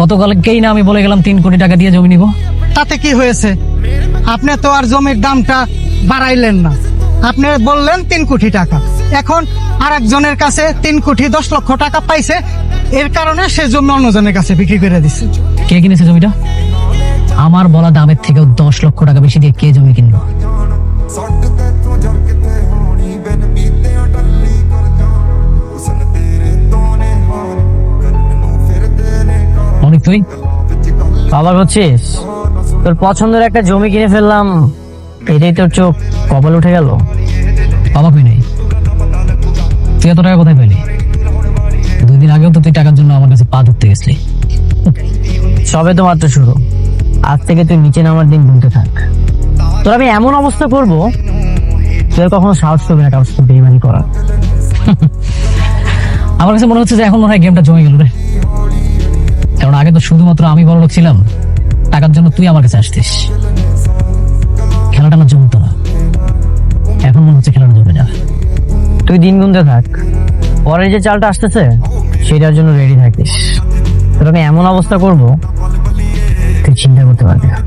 গতকালকেই না আমি বলে গেলাম 3 কোটি টাকা দিয়ে জমি নিব। তাতে কি হয়েছে? আপনি তো আর জমির দামটা বাড়াইলেন না, আপনি বললেন 3 কোটি টাকা। এখন আরেকজনের কাছে 3 কোটি 10 লক্ষ টাকা পাইছে, এর কারণে সে জমি অন্যজনের কাছে বিক্রি করে দিচ্ছে। কে কিনেছে জমিটা? আমার বলা দামের থেকেও 10 লক্ষ টাকা বেশি দিয়ে কে জমি কিনলো? অনেক তুই অবাক হচ্ছিস? তোর পছন্দের একটা জমি কিনে ফেললাম, এটাই তোর চোখ কপাল উঠে গেল? অবাক হই নাই। তুই এত টাকা কোথায় পেলি? 2 দিন আগেও তো তুই টাকার জন্য আমার কাছে পা ধরতে গেছিলি। সবে তো মাত্র শুরু, আজ থেকে তুই নিচে নামার দিন গুনতে থাক। তোর আমি এমন অবস্থা করব, তুই কখনো সাহস করবি না কারোর সাথে বেইমানি করার। আমার কাছে মনে হচ্ছে যে এখন মনে হয় গেমটা জমে গেল রে। কারণ আগে তো শুধুমাত্র আমি বড় লোক ছিলাম, টাকার জন্য তুই আমার কাছে আসতিস। খেলাটা না জমতো না, এখন মনে হচ্ছে খেলাটা জমে যাবে। তুই দিন গুনতে থাক, পরের যে চালটা আসতেছে সেটার জন্য রেডি থাকিস। তোর আমি এমন অবস্থা করব তুই চিন্তা করতে পারবি না।